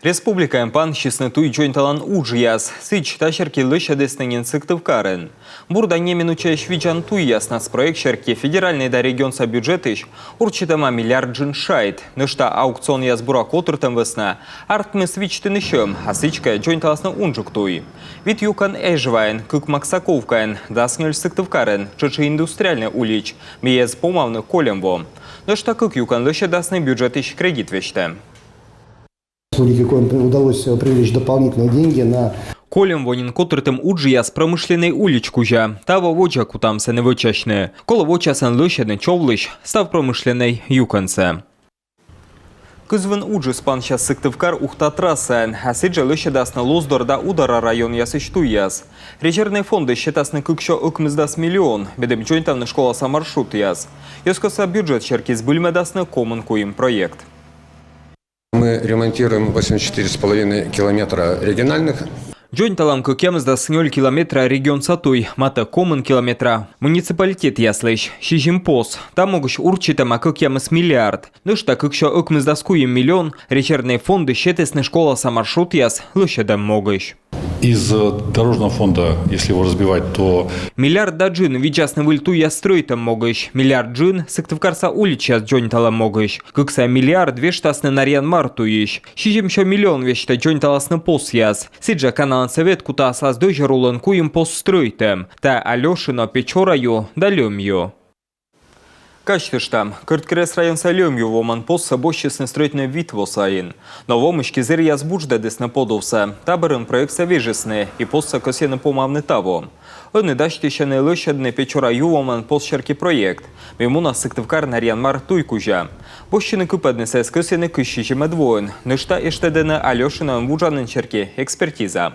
Республика пан шестнатуй джойнталан уджияс, сыч тащерки лыша десненен сыктывкарын. Бурда неминучая швиджан туяс нас проект шерки федеральный да регионса бюджетыш урчитама миллиард джин шайт, нышта аукцион яс бурак отыртым весна, артмы свичтын ищем, а сычка джойнталасна унжук туй. Вид юкан эжвайн, кык максаковкайн, даснель сыктывкарын, чечи индустриальный улич, миез помавны колемво. Нышта кык юкан лыша дасный бюджетыш кредит вещте. Удалось привлечь дополнительные деньги на... Колем вонин котртым уджия с промышленной уличку жа, того воджа кутамся не вычачне. Коло вочасен лыщадный човлыш, став промышленной юканце. Кызвын уджи спан щас сыктывкар ухта трасса, а сиджа лыщадасны лоздор да удара район ясыштуяс. Резервные фонды считасны кыкшо ыкмыздас миллион, бедем джойнтавны школаса маршрут яс. Ёскоса бюджет щеркиз быльмедасны комын куим проект. Мы ремонтируем 84,5 километра региональных. Джойнталам кемздас 0 километра регион Сатуй, мата комын километра. Муниципалитет яслыш, шижимпос. Там могуш урчитама кемс миллиард. Нышта кыкшо ыкмыздас куим миллион, резервные фонды счетесны школаса маршрут яс лыщадам могуш. Из дорожного фонда, если его разбивать, то... Миллиард да джин виджасны выльту я стройтам могыш. Миллиард джин сыктывкарса уличас джойнталам могыш. Кыкса миллиард вештасны нарьян мартуиш. Шижимшо миллион вешта джойнталасны пос яс. Сиджа канал совет кута сас дойжарулан куим пос стройтам. Та Алешино печораю да лёмью. Качтыштам, Кырткерес район салемью воман пос собощесны строительный вид восаин. Но вомышки зыр язбужда десна подовса, таборын проект совежесны и посса косены помавны таво. Оны даштищаны лыщадны печораю воман пос шерки проект. Мимуна сыктывкар нарьян мартуйкужа. Пощины кыпадны сэс косены кыщичем двоен. Нышта иштедены Алешина вужанын шерки экспертиза.